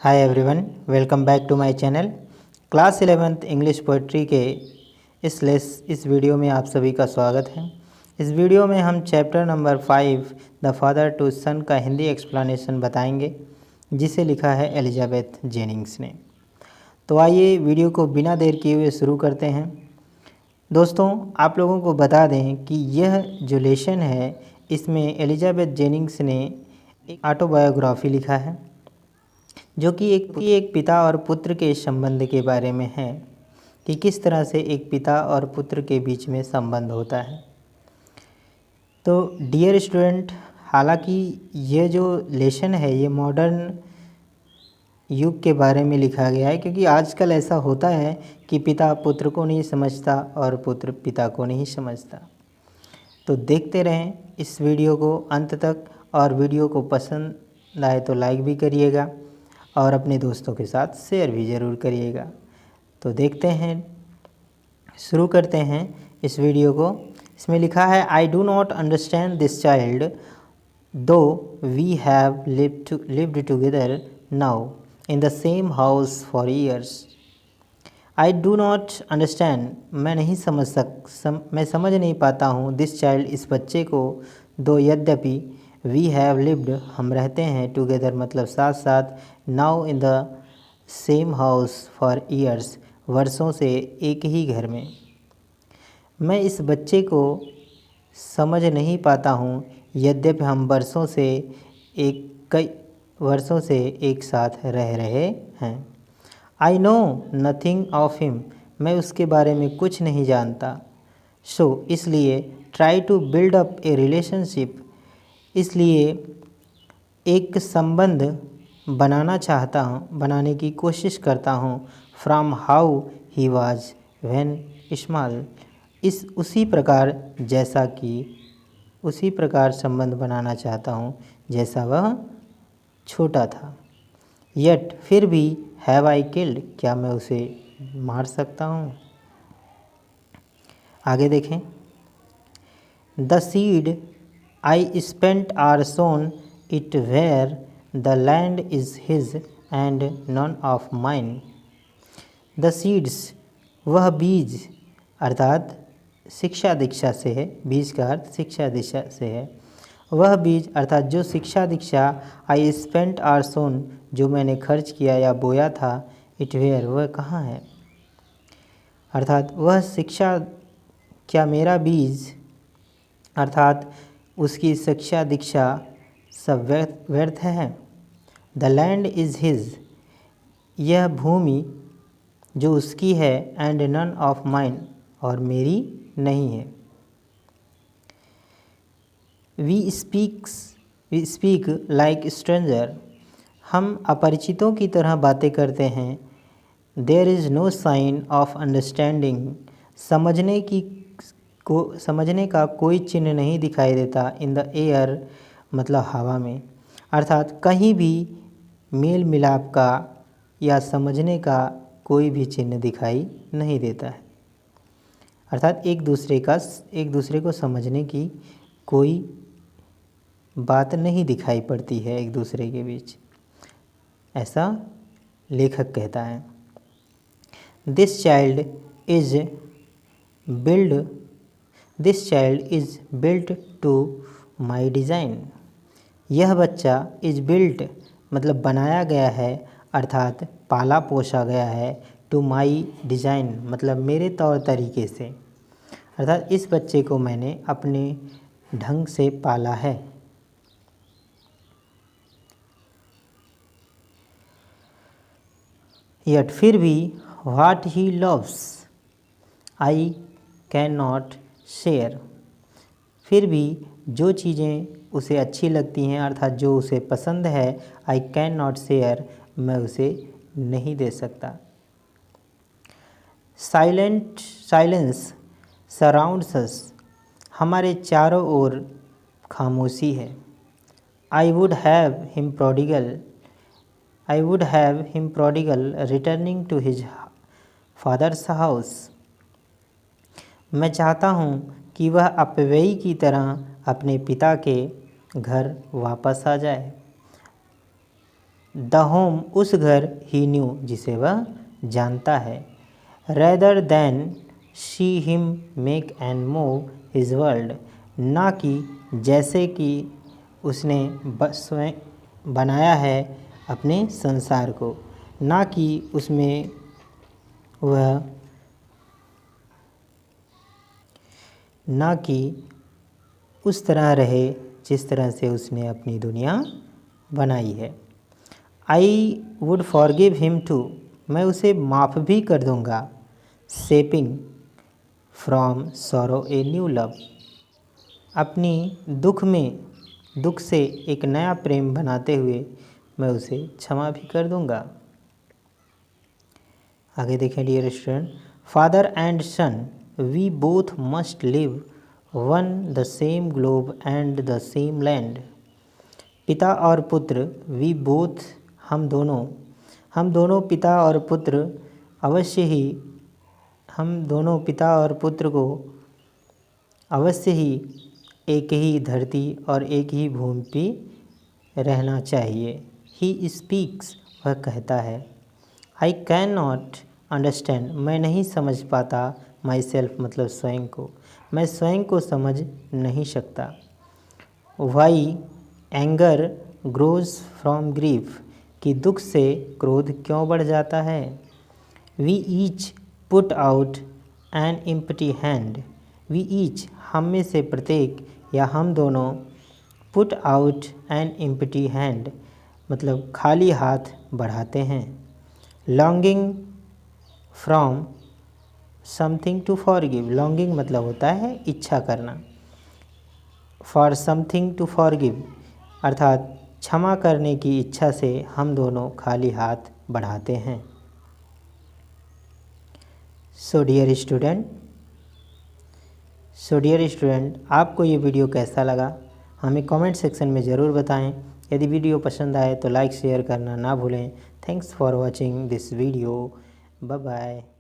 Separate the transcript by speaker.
Speaker 1: Hi everyone, welcome back to my channel. Class 11th English poetry के इस video में आप सभी का स्वागत है। इस वीडियो में हम chapter number 5 the father to son का हिंदी एक्सप्लेनेशन बताएंगे, जिसे लिखा है एलिजाबेथ जेनिंग्स ने। तो आइए वीडियो को बिना देर किए हुए शुरू करते हैं। दोस्तों, आप लोगों को बता दें कि यह जो लेसन है, इसमें एलिजाबेथ जेनिंग्स ने एक ऑटोबायोग्राफी लिखा है, जो कि एक पिता और पुत्र के संबंध के बारे में है कि किस तरह से एक पिता और पुत्र के बीच में संबंध होता है। तो डियर स्टूडेंट, हालांकि ये जो लेसन है ये मॉडर्न युग के बारे में लिखा गया है, क्योंकि आजकल ऐसा होता है कि पिता पुत्र को नहीं समझता और पुत्र पिता को नहीं समझता। तो देखते रहें इस वीडियो को अंत तक, और वीडियो को पसंद आए तो लाइक भी करिएगा और अपने दोस्तों के साथ शेयर भी ज़रूर करिएगा। तो देखते हैं, शुरू करते हैं इस वीडियो को। इसमें लिखा है, I do not understand this child though we have lived together now in the same house for years. I do not understand, मैं नहीं मैं समझ नहीं पाता हूँ, दिस चाइल्ड, इस बच्चे को, दो, यद्यपि, वी हैव लिव्ड, हम रहते हैं, टुगेदर मतलब साथ साथ, now in the same house for years, वर्षों से एक ही घर में। मैं इस बच्चे को समझ नहीं पाता हूँ, यद्यपि हम कई वर्षों से एक साथ रह रहे हैं। I know nothing of him, मैं उसके बारे में कुछ नहीं जानता। सो इसलिए, try to build up a relationship, इसलिए एक संबंध बनाने की कोशिश करता हूँ, from how he was when small, उसी प्रकार संबंध बनाना चाहता हूँ जैसा वह छोटा था। येट, फिर भी, हैव आई किल्ड, क्या मैं उसे मार सकता हूँ। आगे देखें, the seed I spent are sown it where the land is his and none of mine. The seeds, वह बीज, अर्थात शिक्षा दीक्षा से है, बीज का अर्थ शिक्षा दीक्षा से है। वह बीज अर्थात जो शिक्षा दीक्षा, आई स्पेंट आर सोन, जो मैंने खर्च किया या बोया था, इट वेयर, वह कहाँ है, अर्थात वह शिक्षा, क्या मेरा बीज, अर्थात उसकी शिक्षा दीक्षा सब व्यर्थ है। द लैंड इज़ हिज, यह भूमि जो उसकी है, एंड नन ऑफ माइन, और मेरी नहीं है। वी स्पीक लाइक स्ट्रेंजर, हम अपरिचितों की तरह बातें करते हैं। There is no sign of understanding, समझने का कोई चिन्ह नहीं दिखाई देता। इन द एयर, मतलब हवा में, अर्थात कहीं भी मेल मिलाप का या समझने का कोई भी चिन्ह दिखाई नहीं देता है, अर्थात एक दूसरे को समझने की कोई बात नहीं दिखाई पड़ती है एक दूसरे के बीच, ऐसा लेखक कहता है। This child is built to my design, यह बच्चा, इज़ बिल्ट मतलब बनाया गया है, अर्थात पाला पोसा गया है, टू माई डिज़ाइन मतलब मेरे तौर तरीके से, अर्थात इस बच्चे को मैंने अपने ढंग से पाला है। यट, फिर भी, what he loves I can not share, फिर भी जो चीज़ें उसे अच्छी लगती हैं, अर्थात जो उसे पसंद है, आई कैन नॉट शेयर, मैं उसे नहीं दे सकता। साइलेंस सराउंड्स अस, हमारे चारों ओर खामोशी है। I would have him prodigal returning to his father's house, मैं चाहता हूँ कि वह अपव्ययी की तरह अपने पिता के घर वापस आ जाए। द होम उस घर ही न्यू जिसे वह जानता है। Rather than she him make and move his world, ना कि जैसे कि उसने स्वयं बनाया है अपने संसार को, ना कि उसमें वह ना कि उस तरह रहे जिस तरह से उसने अपनी दुनिया बनाई है। I would forgive him too, मैं उसे माफ़ भी कर दूँगा। Seeping from sorrow a new love, अपनी दुख से एक नया प्रेम बनाते हुए मैं उसे क्षमा भी कर दूँगा। आगे देखें dear student, father and son we both must live on the same globe and the same land, पिता और पुत्र वी बोथ हम दोनों पिता और पुत्र अवश्य ही हम दोनों पिता और पुत्र को अवश्य ही एक ही धरती और एक ही भूमि पे रहना चाहिए। ही स्पीक्स, वह कहता है। आई कैन नॉट अंडरस्टैंड, मैं नहीं समझ पाता। माई सेल्फ मतलब स्वयं को, मैं स्वयं को समझ नहीं सकता। Why anger grows from grief, कि दुख से क्रोध क्यों बढ़ जाता है। We each put out an empty hand, we each हम में से प्रत्येक या हम दोनों, put out an empty hand मतलब खाली हाथ बढ़ाते हैं। Longing from something to forgive, longing मतलब होता है इच्छा करना। फॉर समथिंग टू फॉरगिव अर्थात क्षमा करने की इच्छा से हम दोनों खाली हाथ बढ़ाते हैं। सो डियर स्टूडेंट आपको ये वीडियो कैसा लगा हमें कमेंट सेक्शन में ज़रूर बताएं। यदि वीडियो पसंद आए तो लाइक शेयर करना ना भूलें। Thanks for watching this video. Bye bye.